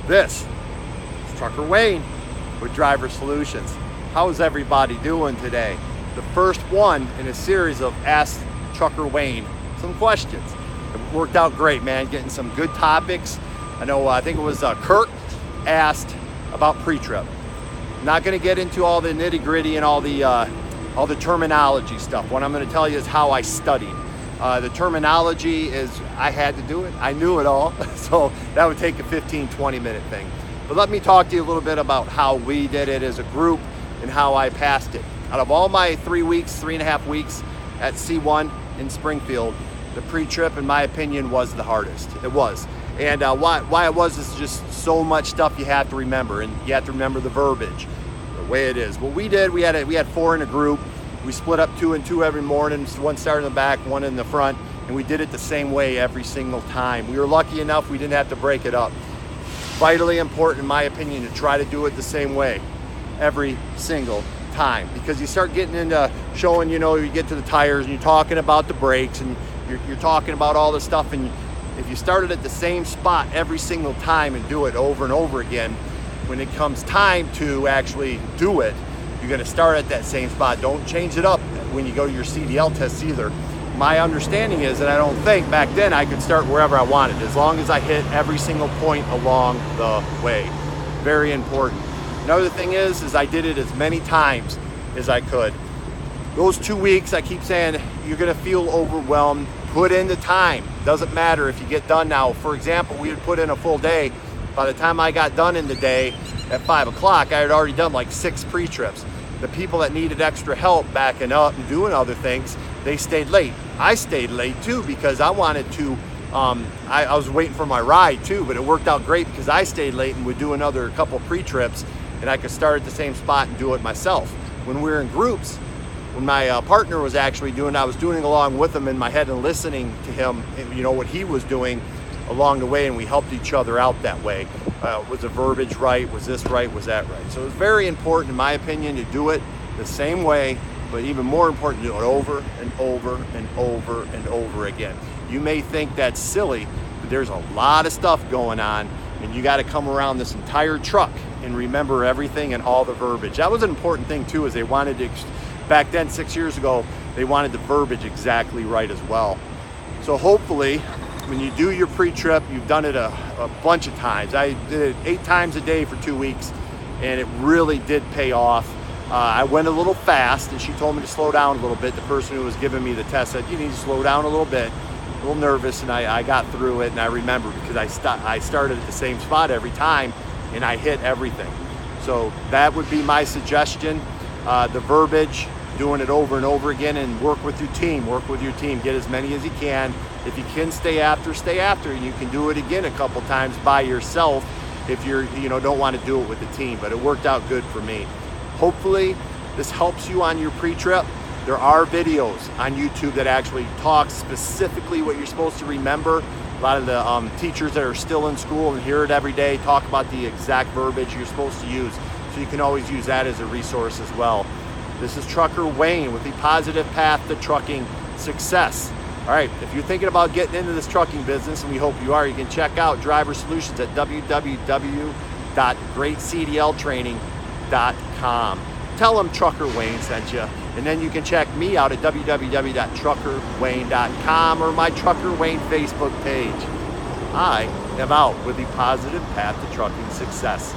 This is Trucker Wayne with Driver Solutions. How's everybody doing today? The first one in a series of Ask Trucker Wayne some questions. It worked out great, man, getting some good topics. I think it was Kirk asked about pre-trip. Not going to get into all the nitty-gritty and all the terminology stuff. What I'm going to tell you is how I studied. The terminology is I had to do it. I knew it all, so that would take a 15-20 minute thing. But let me talk to you a little bit about how we did it as a group and how I passed it. Out of all my 3.5 weeks at C1 in Springfield, the pre-trip, in my opinion, was the hardest. It was. And why it was is just so much stuff you have to remember, and you have to remember the verbiage, the way it is. What we did, we had 4 in a group. We split up 2 and 2 every morning. So one started in the back, one in the front, and we did it the same way every single time. We were lucky enough we didn't have to break it up. Vitally important, in my opinion, to try to do it the same way every single time, because you start getting into showing, you get to the tires and you're talking about the brakes and you're talking about all this stuff, and if you started at the same spot every single time and do it over and over again, when it comes time to actually do it, you're going to start at that same spot. Don't change it up when you go to your CDL tests either. My understanding is that I don't think back then I could start wherever I wanted, as long as I hit every single point along the way. Very important. Another thing is I did it as many times as I could. Those 2 weeks, I keep saying, you're going to feel overwhelmed. Put in the time. Doesn't matter if you get done now. For example, we would put in a full day. By the time I got done in the day at 5 o'clock, I had already done like 6 pre-trips. The people that needed extra help backing up and doing other things, they stayed late. I stayed late too because I wanted to, I was waiting for my ride too, but it worked out great because I stayed late and would do another couple pre-trips, and I could start at the same spot and do it myself. When we were in groups, when my partner was actually doing, I was doing along with him in my head and listening to him, what he was doing along the way, and we helped each other out that way. Was the verbiage right? Was this right? Was that right? So it was very important, in my opinion, to do it the same way, but even more important, to do it over and over and over and over again. You may think that's silly, but there's a lot of stuff going on, and you got to come around this entire truck and remember everything and all the verbiage. That was an important thing too, is they wanted to, back then 6 years ago, they wanted the verbiage exactly right as well. So hopefully, when you do your pre-trip, you've done it a bunch of times. I did it 8 times a day for 2 weeks, and it really did pay off. I went a little fast, and she told me to slow down a little bit. The person who was giving me the test said, you need to slow down a little bit. A little nervous, and I got through it, and I remember because I started at the same spot every time, and I hit everything. So that would be my suggestion. The verbiage, doing it over and over again, and work with your team. Get as many as you can. If you can stay after, and you can do it again a couple times by yourself if you don't want to do it with the team. But it worked out good for me. Hopefully this helps you on your pre-trip. There are videos on YouTube that actually talk specifically what you're supposed to remember. A lot of the teachers that are still in school and hear it every day talk about the exact verbiage you're supposed to use. So you can always use that as a resource as well. This is Trucker Wayne with the positive path to trucking success. All right, if you're thinking about getting into this trucking business, and we hope you are, you can check out Driver Solutions at www.greatcdltraining.com. Tell them Trucker Wayne sent you, and then you can check me out at www.truckerwayne.com or my Trucker Wayne Facebook page. I am out with the positive path to trucking success.